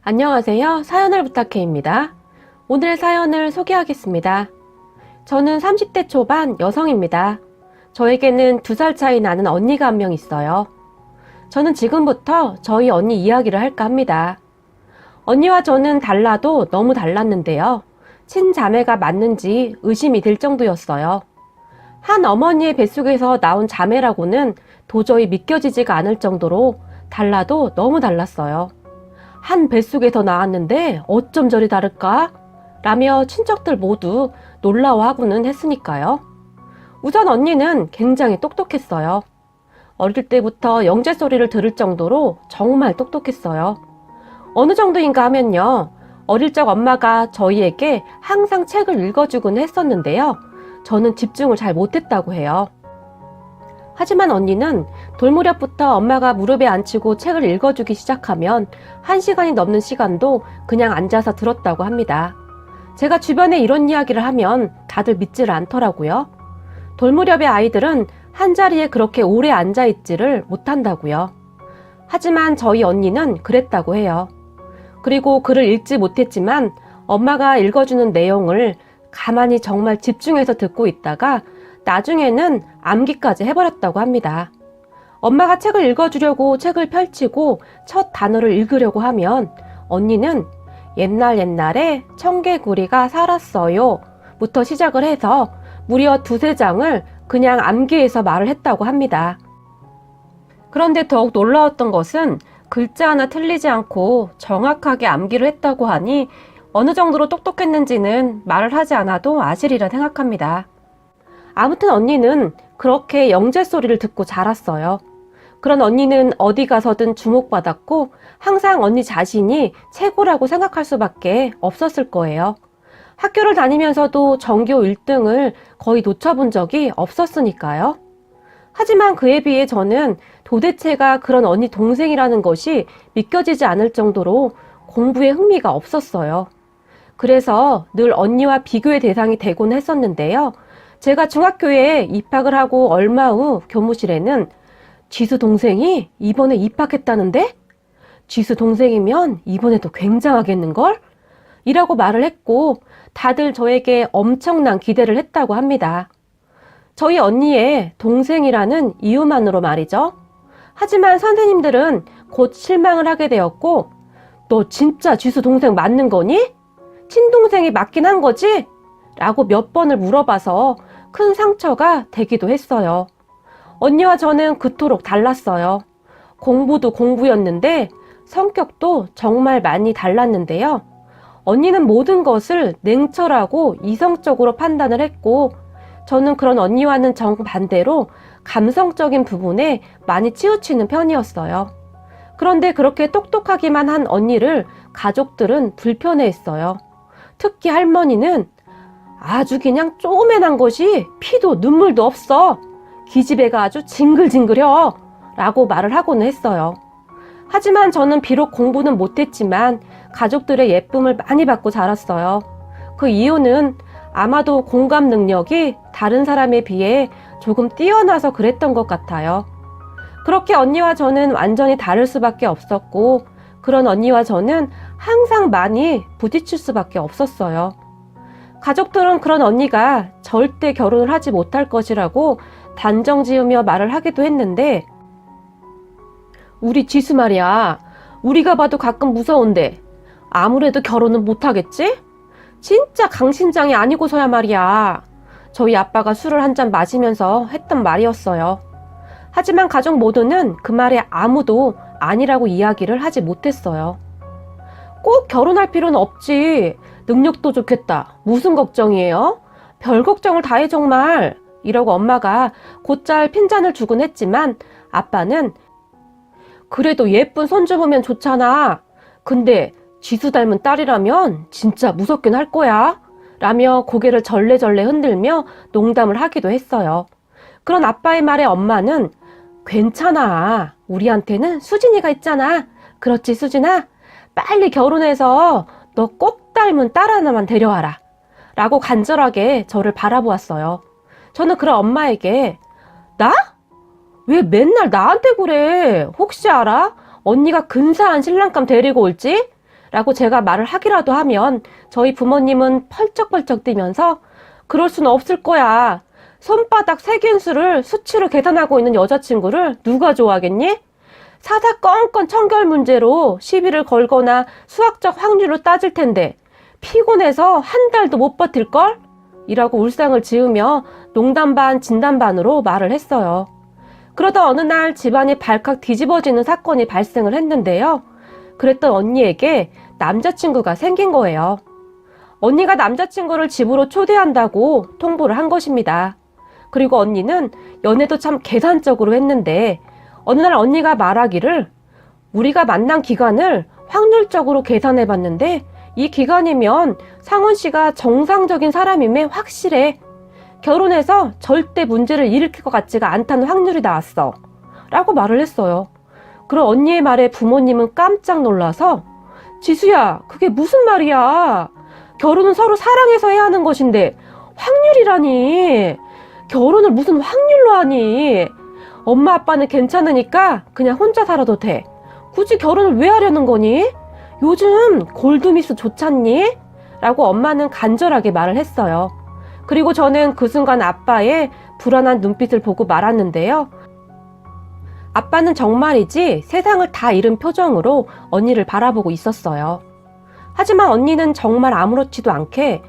안녕하세요. 사연을 부탁해입니다. 오늘의 사연을 소개하겠습니다. 저는 30대 초반 여성입니다. 저에게는 2살 차이 나는 언니가 한 명 있어요. 저는 지금부터 저희 언니 이야기를 할까 합니다. 언니와 저는 달라도 너무 달랐는데요. 친자매가 맞는지 의심이 들 정도였어요. 한 어머니의 뱃속에서 나온 자매라고는 도저히 믿겨지지가 않을 정도로 달라도 너무 달랐어요. 한 뱃속에서 나왔는데 어쩜 저리 다를까? 라며 친척들 모두 놀라워하고는 했으니까요. 우선 언니는 굉장히 똑똑했어요. 어릴 때부터 영재 소리를 들을 정도로 정말 똑똑했어요. 어느 정도인가 하면요. 어릴 적 엄마가 저희에게 항상 책을 읽어주곤 했었는데요. 저는 집중을 잘 못했다고 해요. 하지만 언니는 돌 무렵부터 엄마가 무릎에 앉히고 책을 읽어주기 시작하면 1시간이 넘는 시간도 그냥 앉아서 들었다고 합니다. 제가 주변에 이런 이야기를 하면 다들 믿지를 않더라고요. 돌 무렵의 아이들은 한자리에 그렇게 오래 앉아있지를 못한다고요. 하지만 저희 언니는 그랬다고 해요. 그리고 글을 읽지 못했지만 엄마가 읽어주는 내용을 가만히 정말 집중해서 듣고 있다가 나중에는 암기까지 해버렸다고 합니다. 엄마가 책을 읽어주려고 책을 펼치고 첫 단어를 읽으려고 하면 언니는 옛날에 청개구리가 살았어요 부터 시작을 해서 무려 2~3장을 그냥 암기해서 말을 했다고 합니다. 그런데 더욱 놀라웠던 것은 글자 하나 틀리지 않고 정확하게 암기를 했다고 하니 어느 정도로 똑똑했는지는 말을 하지 않아도 아시리라 생각합니다. 아무튼 언니는 그렇게 영재 소리를 듣고 자랐어요. 그런 언니는 어디 가서든 주목받았고 항상 언니 자신이 최고라고 생각할 수밖에 없었을 거예요. 학교를 다니면서도 전교 1등을 거의 놓쳐본 적이 없었으니까요. 하지만 그에 비해 저는 도대체가 그런 언니 동생이라는 것이 믿겨지지 않을 정도로 공부에 흥미가 없었어요. 그래서 늘 언니와 비교의 대상이 되곤 했었는데요. 제가 중학교에 입학을 하고 얼마 후 교무실에는 지수 동생이 이번에 입학했다는데? 지수 동생이면 이번에도 굉장하겠는걸? 이라고 말을 했고 다들 저에게 엄청난 기대를 했다고 합니다. 저희 언니의 동생이라는 이유만으로 말이죠. 하지만 선생님들은 곧 실망을 하게 되었고 너 진짜 지수 동생 맞는 거니? 친동생이 맞긴 한 거지? 라고 몇 번을 물어봐서 큰 상처가 되기도 했어요. 언니와 저는 그토록 달랐어요. 공부도 공부였는데 성격도 정말 많이 달랐는데요. 언니는 모든 것을 냉철하고 이성적으로 판단을 했고 저는 그런 언니와는 정반대로 감성적인 부분에 많이 치우치는 편이었어요. 그런데 그렇게 똑똑하기만 한 언니를 가족들은 불편해했어요. 특히 할머니는 아주 그냥 쪼맨한 것이 피도 눈물도 없어. 기집애가 아주 징글징글혀 라고 말을 하고는 했어요. 하지만 저는 비록 공부는 못했지만 가족들의 예쁨을 많이 받고 자랐어요. 그 이유는 아마도 공감 능력이 다른 사람에 비해 조금 뛰어나서 그랬던 것 같아요. 그렇게 언니와 저는 완전히 다를 수밖에 없었고 그런 언니와 저는 항상 많이 부딪힐 수밖에 없었어요. 가족들은 그런 언니가 절대 결혼을 하지 못할 것이라고 단정 지으며 말을 하기도 했는데 우리 지수 말이야. 우리가 봐도 가끔 무서운데 아무래도 결혼은 못하겠지? 진짜 강심장이 아니고서야 말이야. 저희 아빠가 술을 한 잔 마시면서 했던 말이었어요. 하지만 가족 모두는 그 말에 아무도 아니라고 이야기를 하지 못했어요. 꼭 결혼할 필요는 없지. 능력도 좋겠다. 무슨 걱정이에요? 별 걱정을 다 해 정말. 이러고 엄마가 곧잘 핀잔을 주곤 했지만 아빠는 그래도 예쁜 손주 보면 좋잖아. 근데 지수 닮은 딸이라면 진짜 무섭긴 할 거야. 라며 고개를 절레절레 흔들며 농담을 하기도 했어요. 그런 아빠의 말에 엄마는 괜찮아. 우리한테는 수진이가 있잖아. 그렇지 수진아? 빨리 결혼해서 너 꼭 닮은 딸 하나만 데려와라. 라고 간절하게 저를 바라보았어요. 저는 그런 엄마에게 나? 왜 맨날 나한테 그래? 혹시 알아? 언니가 근사한 신랑감 데리고 올지? 라고 제가 말을 하기라도 하면 저희 부모님은 펄쩍펄쩍 뛰면서 그럴 수는 없을 거야. 손바닥 세균수를 수치로 계산하고 있는 여자친구를 누가 좋아하겠니? 사사건건 청결 문제로 시비를 걸거나 수학적 확률로 따질 텐데 피곤해서 한 달도 못 버틸걸? 이라고 울상을 지으며 농담 반 진담 반으로 말을 했어요. 그러다 어느 날 집안이 발칵 뒤집어지는 사건이 발생을 했는데요. 그랬던 언니에게 남자친구가 생긴 거예요. 언니가 남자친구를 집으로 초대한다고 통보를 한 것입니다. 그리고 언니는 연애도 참 계산적으로 했는데 어느 날 언니가 말하기를 우리가 만난 기간을 확률적으로 계산해봤는데 이 기간이면 상원 씨가 정상적인 사람임에 확실해. 결혼해서 절대 문제를 일으킬 것 같지가 않다는 확률이 나왔어. 라고 말을 했어요. 그런 언니의 말에 부모님은 깜짝 놀라서 지수야, 그게 무슨 말이야. 결혼은 서로 사랑해서 해야 하는 것인데 확률이라니. 결혼을 무슨 확률로 하니. 엄마 아빠는 괜찮으니까 그냥 혼자 살아도 돼. 굳이 결혼을 왜 하려는 거니? 요즘 골드미수 좋잖니? 라고 엄마는 간절하게 말을 했어요. 그리고 저는 그 순간 아빠의 불안한 눈빛을 보고 말았는데요. 아빠는 정말이지 세상을 다 잃은 표정으로 언니를 바라보고 있었어요. 하지만 언니는 정말 아무렇지도 않게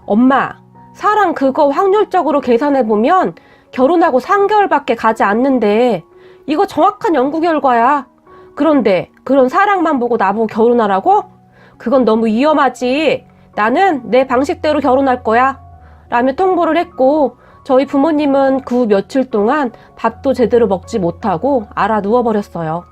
엄마, 사랑 그거 확률적으로 계산해보면 결혼하고 3개월밖에 가지 않는데 이거 정확한 연구 결과야. 그런데 그런 사랑만 보고 나보고 결혼하라고? 그건 너무 위험하지. 나는 내 방식대로 결혼할 거야. 라며 통보를 했고 저희 부모님은 그 후 며칠 동안 밥도 제대로 먹지 못하고 알아 누워버렸어요.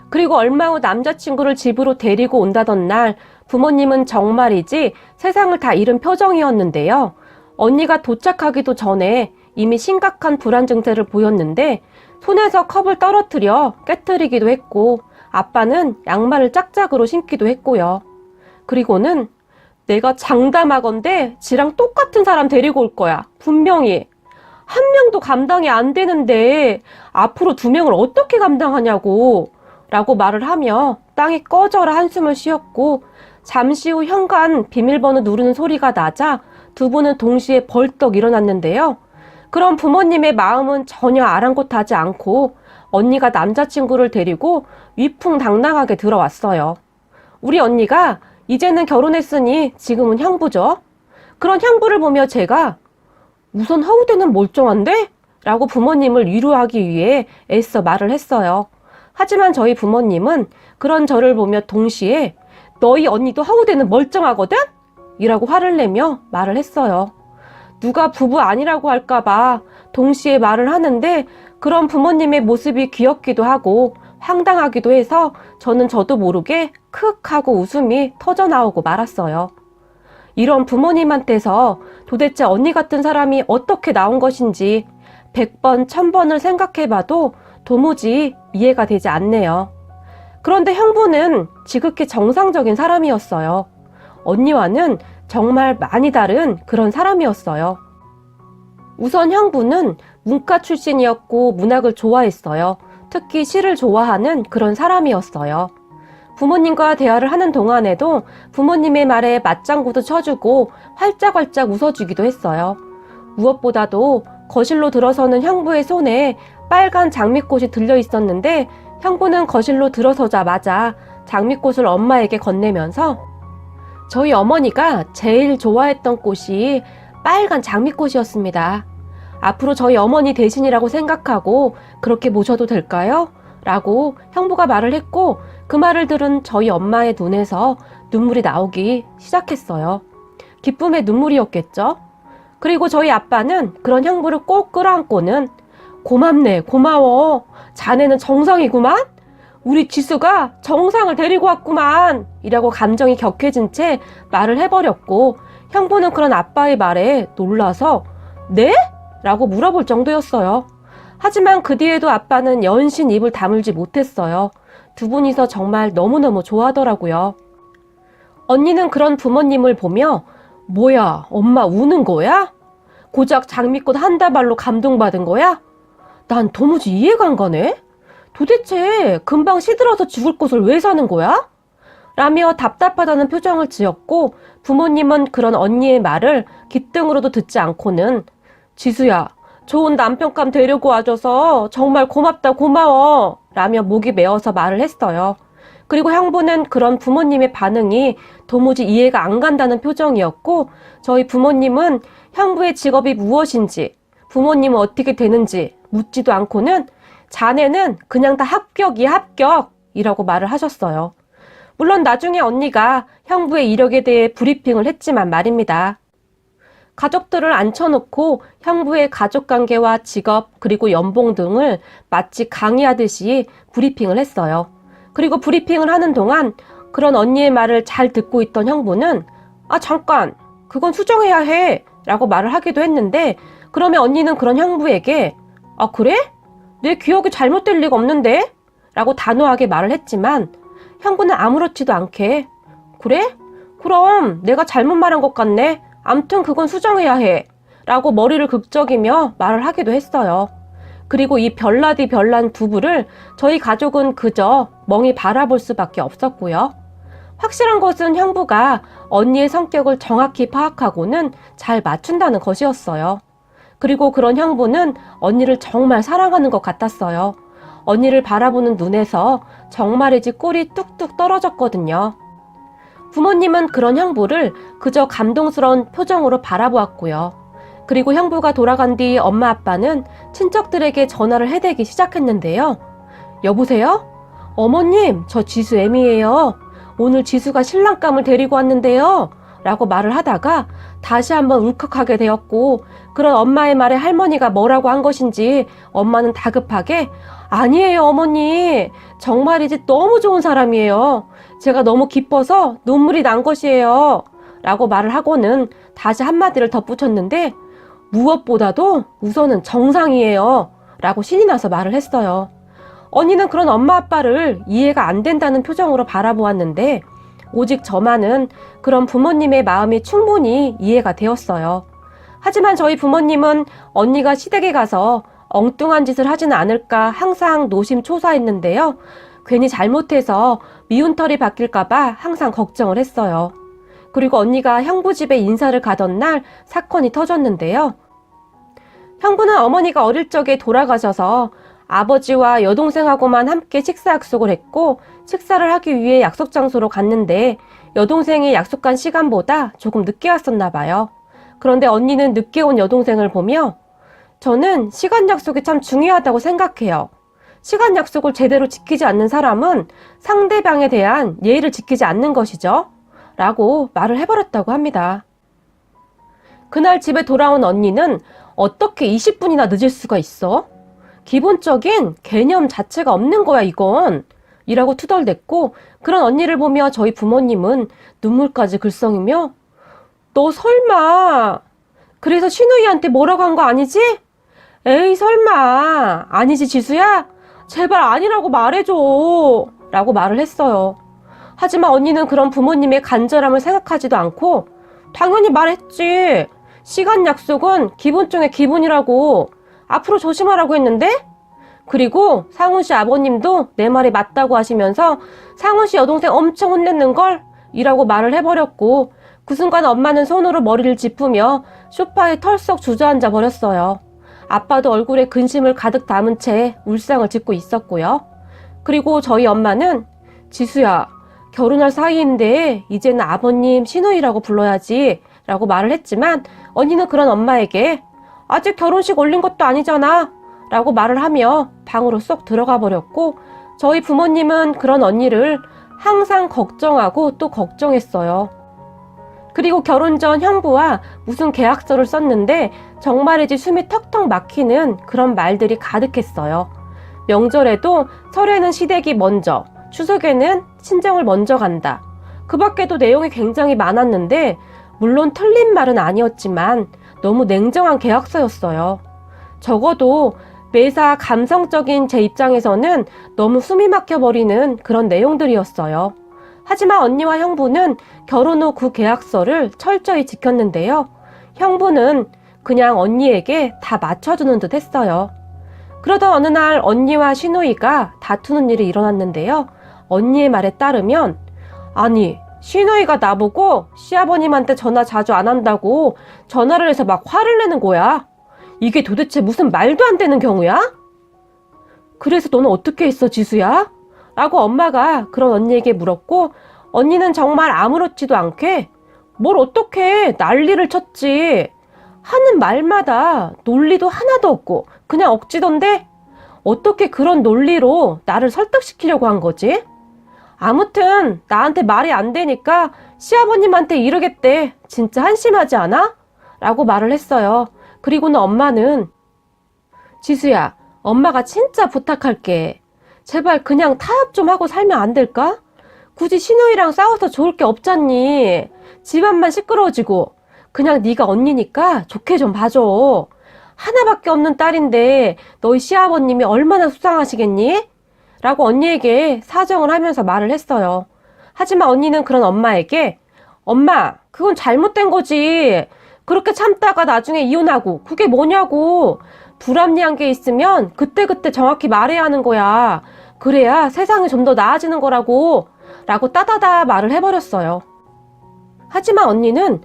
그리고 얼마 후 남자친구를 집으로 데리고 온다던 날 부모님은 정말이지 세상을 다 잃은 표정이었는데요. 언니가 도착하기도 전에 이미 심각한 불안 증세를 보였는데 손에서 컵을 떨어뜨려 깨트리기도 했고 아빠는 양말을 짝짝으로 신기도 했고요. 그리고는 내가 장담하건대 지랑 똑같은 사람 데리고 올 거야. 분명히. 한 명도 감당이 안 되는데 앞으로 2명을 어떻게 감당하냐고 라고 말을 하며 땅에 꺼져라 한숨을 쉬었고 잠시 후 현관 비밀번호 누르는 소리가 나자 두 분은 동시에 벌떡 일어났는데요. 그럼 부모님의 마음은 전혀 아랑곳하지 않고 언니가 남자친구를 데리고 위풍당당하게 들어왔어요. 우리 언니가 이제는 결혼했으니 지금은 형부죠. 그런 형부를 보며 제가 우선 허우대는 멀쩡한데? 라고 부모님을 위로하기 위해 애써 말을 했어요. 하지만 저희 부모님은 그런 저를 보며 동시에 너희 언니도 허우대는 멀쩡하거든? 이라고 화를 내며 말을 했어요. 누가 부부 아니라고 할까봐 동시에 말을 하는데 그런 부모님의 모습이 귀엽기도 하고 황당하기도 해서 저는 저도 모르게 크 하고 웃음이 터져나오고 말았어요. 이런 부모님한테서 도대체 언니 같은 사람이 어떻게 나온 것인지 100번, 1000번을 생각해봐도 도무지 이해가 되지 않네요. 그런데 형부는 지극히 정상적인 사람이었어요. 언니와는 정말 많이 다른 그런 사람이었어요. 우선 형부는 문과 출신이었고 문학을 좋아했어요. 특히 시를 좋아하는 그런 사람이었어요. 부모님과 대화를 하는 동안에도 부모님의 말에 맞장구도 쳐주고 활짝활짝 웃어주기도 했어요. 무엇보다도 거실로 들어서는 형부의 손에 빨간 장미꽃이 들려 있었는데 형부는 거실로 들어서자마자 장미꽃을 엄마에게 건네면서 저희 어머니가 제일 좋아했던 꽃이 빨간 장미꽃이었습니다. 앞으로 저희 어머니 대신이라고 생각하고 그렇게 모셔도 될까요? 라고 형부가 말을 했고 그 말을 들은 저희 엄마의 눈에서 눈물이 나오기 시작했어요. 기쁨의 눈물이었겠죠? 그리고 저희 아빠는 그런 형부를 꼭 끌어안고는 고맙네, 고마워. 자네는 정상이구만? 우리 지수가 정상을 데리고 왔구만. 이라고 감정이 격해진 채 말을 해버렸고 형부는 그런 아빠의 말에 놀라서 네? 라고 물어볼 정도였어요. 하지만 그 뒤에도 아빠는 연신 입을 다물지 못했어요. 두 분이서 정말 너무너무 좋아하더라고요. 언니는 그런 부모님을 보며 뭐야, 엄마 우는 거야? 고작 장미꽃 한 다발로 감동받은 거야? 난 도무지 이해가 안 가네? 도대체 금방 시들어서 죽을 꽃을 왜 사는 거야? 라며 답답하다는 표정을 지었고 부모님은 그런 언니의 말을 귓등으로도 듣지 않고는 지수야, 좋은 남편감 데리고 와줘서 정말 고맙다 고마워 라며 목이 메어서 말을 했어요. 그리고 형부는 그런 부모님의 반응이 도무지 이해가 안 간다는 표정이었고 저희 부모님은 형부의 직업이 무엇인지 부모님은 어떻게 되는지 묻지도 않고는 자네는 그냥 다 합격이야 합격이라고 말을 하셨어요. 물론 나중에 언니가 형부의 이력에 대해 브리핑을 했지만 말입니다. 가족들을 앉혀놓고 형부의 가족관계와 직업 그리고 연봉 등을 마치 강의하듯이 브리핑을 했어요. 그리고 브리핑을 하는 동안 그런 언니의 말을 잘 듣고 있던 형부는 아 잠깐 그건 수정해야 해 라고 말을 하기도 했는데 그러면 언니는 그런 형부에게 아 그래? 내 기억이 잘못될 리가 없는데? 라고 단호하게 말을 했지만 형부는 아무렇지도 않게 그래? 그럼 내가 잘못 말한 것 같네. 암튼 그건 수정해야 해 라고 머리를 극적이며 말을 하기도 했어요. 그리고 이 별나디 별난 부부를 저희 가족은 그저 멍이 바라볼 수밖에 없었고요. 확실한 것은 형부가 언니의 성격을 정확히 파악하고는 잘 맞춘다는 것이었어요. 그리고 그런 형부는 언니를 정말 사랑하는 것 같았어요. 언니를 바라보는 눈에서 정말이지 꿀이 뚝뚝 떨어졌거든요. 부모님은 그런 형부를 그저 감동스러운 표정으로 바라보았고요. 그리고 형부가 돌아간 뒤 엄마 아빠는 친척들에게 전화를 해대기 시작했는데요. 여보세요? 어머님, 저 지수 애미예요. 오늘 지수가 신랑감을 데리고 왔는데요. 라고 말을 하다가 다시 한번 울컥하게 되었고 그런 엄마의 말에 할머니가 뭐라고 한 것인지 엄마는 다급하게 아니에요 어머니. 정말이지 너무 좋은 사람이에요. 제가 너무 기뻐서 눈물이 난 것이에요. 라고 말을 하고는 다시 한마디를 덧붙였는데 무엇보다도 우선은 정상이에요. 라고 신이 나서 말을 했어요. 언니는 그런 엄마 아빠를 이해가 안 된다는 표정으로 바라보았는데 오직 저만은 그런 부모님의 마음이 충분히 이해가 되었어요. 하지만 저희 부모님은 언니가 시댁에 가서 엉뚱한 짓을 하지는 않을까 항상 노심초사했는데요. 괜히 잘못해서 미운털이 바뀔까봐 항상 걱정을 했어요. 그리고 언니가 형부 집에 인사를 가던 날 사건이 터졌는데요. 형부는 어머니가 어릴 적에 돌아가셔서 아버지와 여동생하고만 함께 식사 약속을 했고 식사를 하기 위해 약속 장소로 갔는데 여동생이 약속한 시간보다 조금 늦게 왔었나 봐요. 그런데 언니는 늦게 온 여동생을 보며 저는 시간 약속이 참 중요하다고 생각해요. 시간 약속을 제대로 지키지 않는 사람은 상대방에 대한 예의를 지키지 않는 것이죠. 라고 말을 해버렸다고 합니다. 그날 집에 돌아온 언니는 어떻게 20분이나 늦을 수가 있어? 기본적인 개념 자체가 없는 거야 이건. 이라고 투덜댔고 그런 언니를 보며 저희 부모님은 눈물까지 글썽이며 너 설마 그래서 신우이한테 뭐라고 한 거 아니지? 에이 설마 아니지 지수야? 제발 아니라고 말해줘 라고 말을 했어요. 하지만 언니는 그런 부모님의 간절함을 생각하지도 않고 당연히 말했지. 시간 약속은 기본 중에 기본이라고. 앞으로 조심하라고 했는데? 그리고 상훈 씨 아버님도 내 말이 맞다고 하시면서 상훈 씨 여동생 엄청 혼냈는걸? 이라고 말을 해버렸고 그 순간 엄마는 손으로 머리를 짚으며 소파에 털썩 주저앉아 버렸어요. 아빠도 얼굴에 근심을 가득 담은 채 울상을 짓고 있었고요. 그리고 저희 엄마는 지수야 결혼할 사이인데 이제는 아버님 신우이라고 불러야지 라고 말을 했지만 언니는 그런 엄마에게 아직 결혼식 올린 것도 아니잖아 라고 말을 하며 방으로 쏙 들어가 버렸고 저희 부모님은 그런 언니를 항상 걱정하고 또 걱정했어요. 그리고 결혼 전 형부와 무슨 계약서를 썼는데 정말이지 숨이 턱턱 막히는 그런 말들이 가득했어요. 명절에도 설에는 시댁이 먼저, 추석에는 친정을 먼저 간다. 그 밖에도 내용이 굉장히 많았는데 물론 틀린 말은 아니었지만 너무 냉정한 계약서였어요. 적어도 매사 감성적인 제 입장에서는 너무 숨이 막혀버리는 그런 내용들이었어요. 하지만 언니와 형부는 결혼 후 그 계약서를 철저히 지켰는데요. 형부는 그냥 언니에게 다 맞춰주는 듯 했어요. 그러던 어느 날 언니와 시누이가 다투는 일이 일어났는데요. 언니의 말에 따르면 아니, 시누이가 나보고 시아버님한테 전화 자주 안 한다고 전화를 해서 막 화를 내는 거야. 이게 도대체 무슨 말도 안 되는 경우야? 그래서 너는 어떻게 했어, 지수야? 라고 엄마가 그런 언니에게 물었고, 언니는 정말 아무렇지도 않게 뭘 어떻게 난리를 쳤지. 하는 말마다 논리도 하나도 없고 그냥 억지던데 어떻게 그런 논리로 나를 설득시키려고 한 거지? 아무튼 나한테 말이 안 되니까 시아버님한테 이르겠대. 진짜 한심하지 않아? 라고 말을 했어요. 그리고는 엄마는 지수야, 엄마가 진짜 부탁할게. 제발 그냥 타협 좀 하고 살면 안 될까? 굳이 시누이랑 싸워서 좋을 게 없잖니. 집안만 시끄러워지고. 그냥 네가 언니니까 좋게 좀 봐줘. 하나밖에 없는 딸인데 너희 시아버님이 얼마나 속상하시겠니? 라고 언니에게 사정을 하면서 말을 했어요. 하지만 언니는 그런 엄마에게 엄마, 그건 잘못된 거지. 그렇게 참다가 나중에 이혼하고 그게 뭐냐고. 불합리한 게 있으면 그때그때 정확히 말해야 하는 거야. 그래야 세상이 좀 더 나아지는 거라고. 라고 따다다 말을 해버렸어요. 하지만 언니는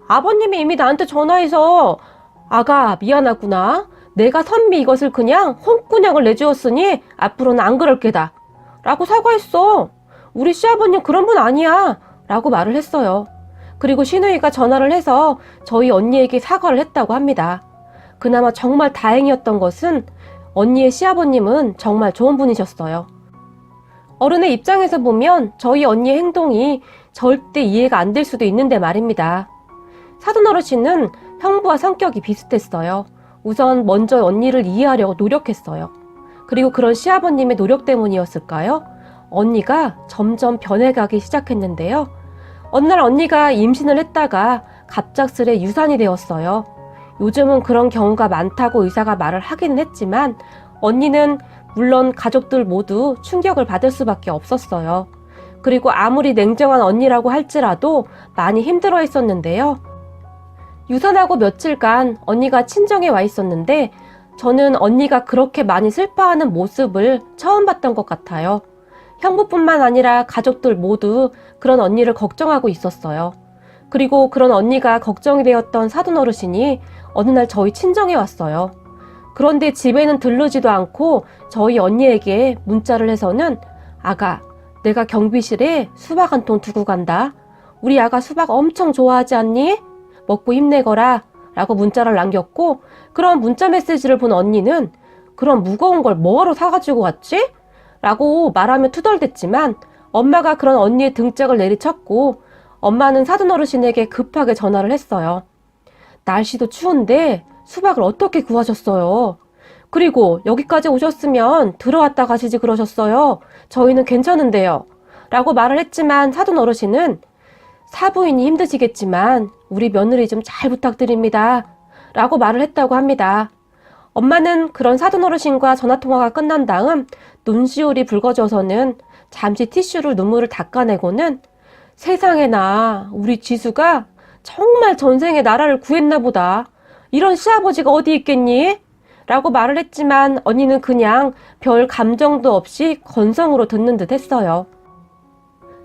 아버님이 이미 나한테 전화해서 아가 미안하구나. 내가 선미 이것을 그냥 홍군형을 내주었으니 앞으로는 안 그럴 게다. 라고 사과했어. 우리 시아버님 그런 분 아니야. 라고 말을 했어요. 그리고 시누이가 전화를 해서 저희 언니에게 사과를 했다고 합니다. 그나마 정말 다행이었던 것은 언니의 시아버님은 정말 좋은 분이셨어요. 어른의 입장에서 보면 저희 언니의 행동이 절대 이해가 안 될 수도 있는데 말입니다. 사돈 어르신은 형부와 성격이 비슷했어요. 우선 먼저 언니를 이해하려고 노력했어요. 그리고 그런 시아버님의 노력 때문이었을까요? 언니가 점점 변해가기 시작했는데요. 어느 날 언니가 임신을 했다가 갑작스레 유산이 되었어요. 요즘은 그런 경우가 많다고 의사가 말을 하기는 했지만 언니는 물론 가족들 모두 충격을 받을 수밖에 없었어요. 그리고 아무리 냉정한 언니라고 할지라도 많이 힘들어 했었는데요. 유산하고 며칠간 언니가 친정에 와 있었는데 저는 언니가 그렇게 많이 슬퍼하는 모습을 처음 봤던 것 같아요. 형부뿐만 아니라 가족들 모두 그런 언니를 걱정하고 있었어요. 그리고 그런 언니가 걱정이 되었던 사돈 어르신이 어느 날 저희 친정에 왔어요. 그런데 집에는 들르지도 않고 저희 언니에게 문자를 해서는 아가, 내가 경비실에 수박 한 통 두고 간다. 우리 아가 수박 엄청 좋아하지 않니? 먹고 힘내거라. 라고 문자를 남겼고 그런 문자 메시지를 본 언니는 그런 무거운 걸 뭐하러 사가지고 왔지? 라고 말하며 투덜댔지만 엄마가 그런 언니의 등짝을 내리쳤고 엄마는 사돈 어르신에게 급하게 전화를 했어요. 날씨도 추운데 수박을 어떻게 구하셨어요? 그리고 여기까지 오셨으면 들어왔다 가시지 그러셨어요. 저희는 괜찮은데요. 라고 말을 했지만 사돈 어르신은 사부인이 힘드시겠지만 우리 며느리 좀 잘 부탁드립니다. 라고 말을 했다고 합니다. 엄마는 그런 사돈 어르신과 전화통화가 끝난 다음 눈시울이 붉어져서는 잠시 티슈로 눈물을 닦아내고는 세상에나 우리 지수가 정말 전생에 나라를 구했나 보다. 이런 시아버지가 어디 있겠니? 라고 말을 했지만 언니는 그냥 별 감정도 없이 건성으로 듣는 듯 했어요.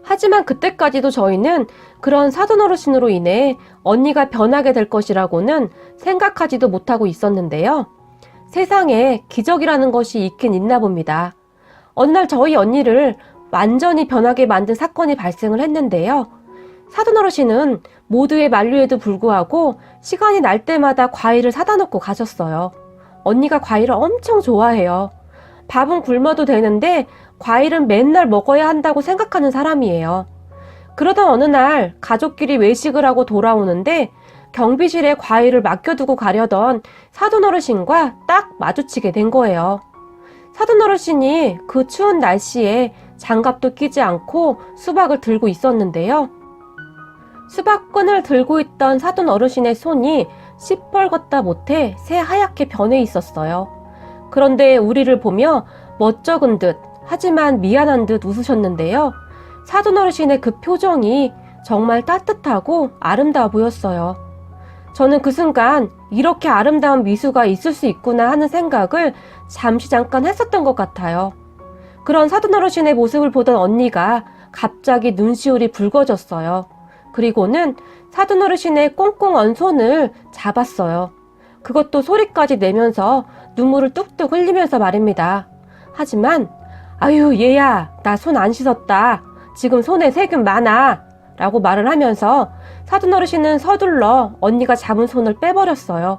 하지만 그때까지도 저희는 그런 사돈 어르신으로 인해 언니가 변하게 될 것이라고는 생각하지도 못하고 있었는데요. 세상에 기적이라는 것이 있긴 있나 봅니다. 어느 날 저희 언니를 완전히 변하게 만든 사건이 발생을 했는데요. 사돈 어르신은 모두의 만류에도 불구하고 시간이 날 때마다 과일을 사다 놓고 가셨어요. 언니가 과일을 엄청 좋아해요. 밥은 굶어도 되는데 과일은 맨날 먹어야 한다고 생각하는 사람이에요. 그러던 어느 날 가족끼리 외식을 하고 돌아오는데 경비실에 과일을 맡겨두고 가려던 사돈 어르신과 딱 마주치게 된 거예요. 사돈 어르신이 그 추운 날씨에 장갑도 끼지 않고 수박을 들고 있었는데요. 수박끈을 들고 있던 사돈 어르신의 손이 시뻘겋다 못해 새하얗게 변해 있었어요. 그런데 우리를 보며 멋쩍은 듯 하지만 미안한 듯 웃으셨는데요. 사돈 어르신의 그 표정이 정말 따뜻하고 아름다워 보였어요. 저는 그 순간 이렇게 아름다운 미수가 있을 수 있구나 하는 생각을 잠깐 했었던 것 같아요. 그런 사돈 어르신의 모습을 보던 언니가 갑자기 눈시울이 붉어졌어요. 그리고는 사돈어르신의 꽁꽁 언 손을 잡았어요. 그것도 소리까지 내면서 눈물을 뚝뚝 흘리면서 말입니다. 하지만 아유 얘야 나 손 안 씻었다. 지금 손에 세균 많아. 라고 말을 하면서 사돈어르신은 서둘러 언니가 잡은 손을 빼버렸어요.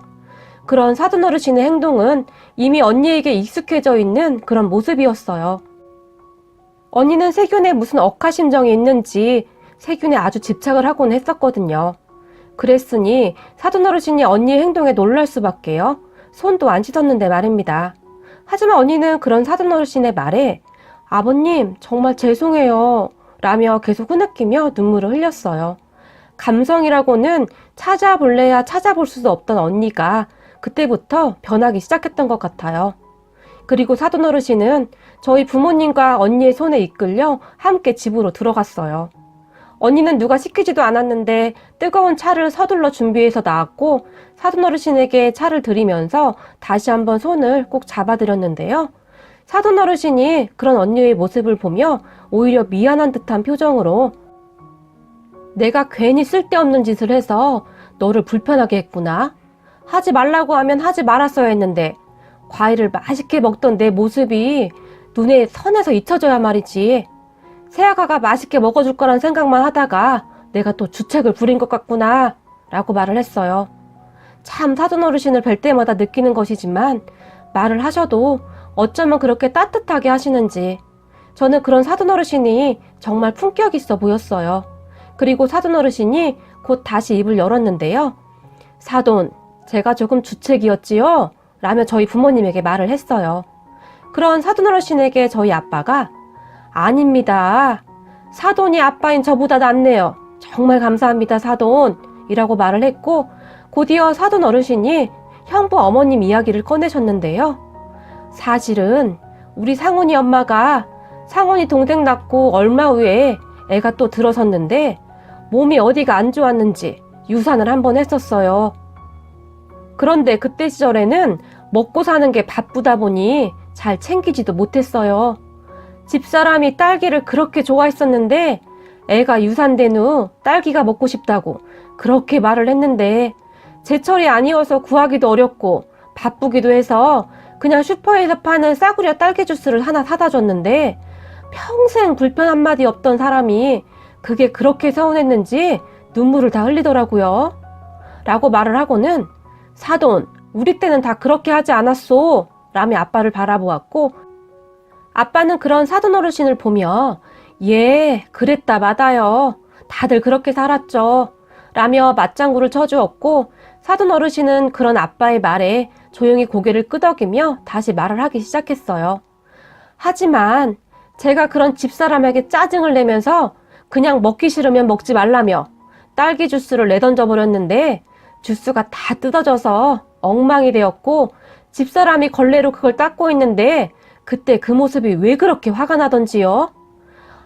그런 사돈어르신의 행동은 이미 언니에게 익숙해져 있는 그런 모습이었어요. 언니는 세균에 무슨 억하심정이 있는지 세균에 아주 집착을 하곤 했었거든요. 그랬으니 사돈어르신이 언니의 행동에 놀랄 수밖에요. 손도 안 씻었는데 말입니다. 하지만 언니는 그런 사돈어르신의 말에 아버님 정말 죄송해요 라며 계속 흐느끼며 눈물을 흘렸어요. 감성이라고는 찾아볼래야 찾아볼 수도 없던 언니가 그때부터 변하기 시작했던 것 같아요. 그리고 사돈어르신은 저희 부모님과 언니의 손에 이끌려 함께 집으로 들어갔어요. 언니는 누가 시키지도 않았는데 뜨거운 차를 서둘러 준비해서 나왔고 사돈어르신에게 차를 드리면서 다시 한번 손을 꼭 잡아드렸는데요. 사돈어르신이 그런 언니의 모습을 보며 오히려 미안한 듯한 표정으로 내가 괜히 쓸데없는 짓을 해서 너를 불편하게 했구나. 하지 말라고 하면 하지 말았어야 했는데 과일을 맛있게 먹던 내 모습이 눈에 선해서 잊혀져야 말이지. 새아가가 맛있게 먹어줄 거란 생각만 하다가 내가 또 주책을 부린 것 같구나 라고 말을 했어요. 참 사돈어르신을 뵐 때마다 느끼는 것이지만 말을 하셔도 어쩌면 그렇게 따뜻하게 하시는지 저는 그런 사돈어르신이 정말 품격 있어 보였어요. 그리고 사돈어르신이 곧 다시 입을 열었는데요. 사돈, 제가 조금 주책이었지요? 라며 저희 부모님에게 말을 했어요. 그런 사돈어르신에게 저희 아빠가 아닙니다. 사돈이 아빠인 저보다 낫네요. 정말 감사합니다 사돈 이라고 말을 했고 곧이어 사돈어르신이 형부 어머님 이야기를 꺼내셨는데요. 사실은 우리 상훈이 엄마가 상훈이 동생 낳고 얼마 후에 애가 또 들어섰는데 몸이 어디가 안 좋았는지 유산을 한번 했었어요. 그런데 그때 시절에는 먹고 사는 게 바쁘다 보니 잘 챙기지도 못했어요. 집사람이 딸기를 그렇게 좋아했었는데 애가 유산된 후 딸기가 먹고 싶다고 그렇게 말을 했는데 제철이 아니어서 구하기도 어렵고 바쁘기도 해서 그냥 슈퍼에서 파는 싸구려 딸기 주스를 하나 사다 줬는데 평생 불편 한마디 없던 사람이 그게 그렇게 서운했는지 눈물을 다 흘리더라고요. 라고 말을 하고는 사돈, 우리 때는 다 그렇게 하지 않았소 라며 아빠를 바라보았고 아빠는 그런 사돈어르신을 보며 예, 그랬다 마다요. 다들 그렇게 살았죠. 라며 맞장구를 쳐주었고 사돈어르신은 그런 아빠의 말에 조용히 고개를 끄덕이며 다시 말을 하기 시작했어요. 하지만 제가 그런 집사람에게 짜증을 내면서 그냥 먹기 싫으면 먹지 말라며 딸기 주스를 내던져 버렸는데 주스가 다 뜯어져서 엉망이 되었고 집사람이 걸레로 그걸 닦고 있는데 그때 그 모습이 왜 그렇게 화가 나던지요?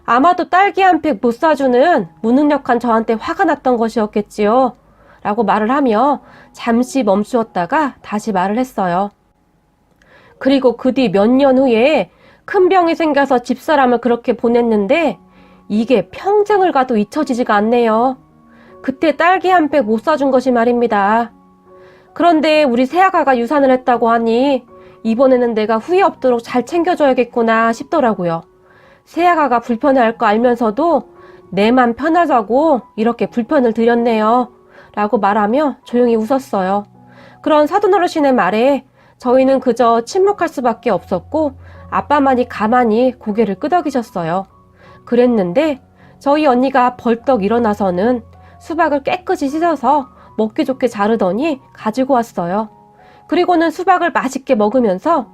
아마도 딸기 한 팩 못 사주는 무능력한 저한테 화가 났던 것이었겠지요. 라고 말을 하며 잠시 멈추었다가 다시 말을 했어요. 그리고 그 뒤 몇 년 후에 큰 병이 생겨서 집사람을 그렇게 보냈는데 이게 평생을 가도 잊혀지지가 않네요. 그때 딸기 한 팩 못 사준 것이 말입니다. 그런데 우리 새아가가 유산을 했다고 하니 이번에는 내가 후회 없도록 잘 챙겨줘야겠구나 싶더라고요. 새아가가 불편해할 거 알면서도 내 맘 편하자고 이렇게 불편을 드렸네요. 라고 말하며 조용히 웃었어요. 그런 사돈어르신의 말에 저희는 그저 침묵할 수밖에 없었고 아빠만이 가만히 고개를 끄덕이셨어요. 그랬는데 저희 언니가 벌떡 일어나서는 수박을 깨끗이 씻어서 먹기 좋게 자르더니 가지고 왔어요. 그리고는 수박을 맛있게 먹으면서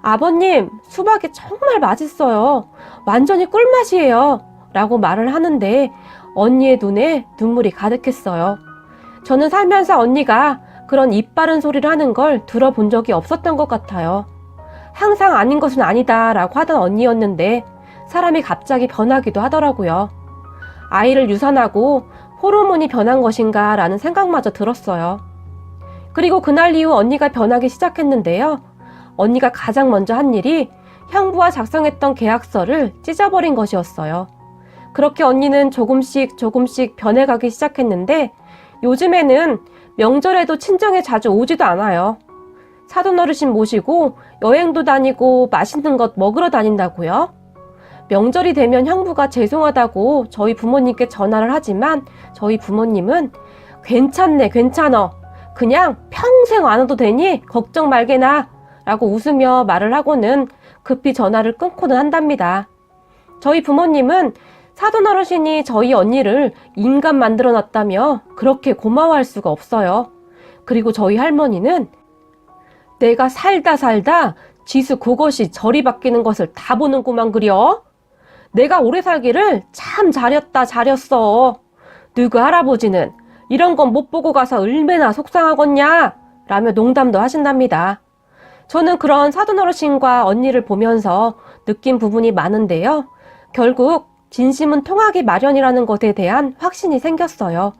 아버님, 수박이 정말 맛있어요. 완전히 꿀맛이에요. 라고 말을 하는데 언니의 눈에 눈물이 가득했어요. 저는 살면서 언니가 그런 입 바른 소리를 하는 걸 들어본 적이 없었던 것 같아요. 항상 아닌 것은 아니다 라고 하던 언니였는데 사람이 갑자기 변하기도 하더라고요. 아이를 유산하고 호르몬이 변한 것인가 라는 생각마저 들었어요. 그리고 그날 이후 언니가 변하기 시작했는데요. 언니가 가장 먼저 한 일이 형부와 작성했던 계약서를 찢어버린 것이었어요. 그렇게 언니는 조금씩 변해가기 시작했는데 요즘에는 명절에도 친정에 자주 오지도 않아요. 사돈어르신 모시고 여행도 다니고 맛있는 것 먹으러 다닌다고요? 명절이 되면 형부가 죄송하다고 저희 부모님께 전화를 하지만 저희 부모님은 괜찮네, 괜찮어. 그냥 평생 안 와도 되니 걱정 말게나 라고 웃으며 말을 하고는 급히 전화를 끊고는 한답니다. 저희 부모님은 사돈어르신이 저희 언니를 인간 만들어 놨다며 그렇게 고마워할 수가 없어요. 그리고 저희 할머니는 내가 살다 지수 그것이 저리 바뀌는 것을 다 보는구만 그려. 내가 오래 살기를 참 잘했어. 누구 할아버지는 이런 건 못 보고 가서 얼마나 속상하겠냐 라며 농담도 하신답니다. 저는 그런 사돈어르신과 언니를 보면서 느낀 부분이 많은데요. 결국 진심은 통하기 마련이라는 것에 대한 확신이 생겼어요.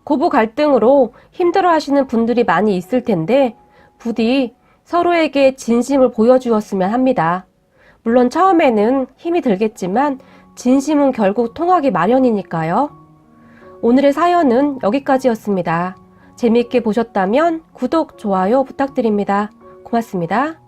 고부 갈등으로 힘들어 하시는 분들이 많이 있을 텐데 부디 서로에게 진심을 보여주었으면 합니다. 물론 처음에는 힘이 들겠지만 진심은 결국 통하기 마련이니까요. 오늘의 사연은 여기까지였습니다. 재미있게 보셨다면 구독, 좋아요 부탁드립니다. 고맙습니다.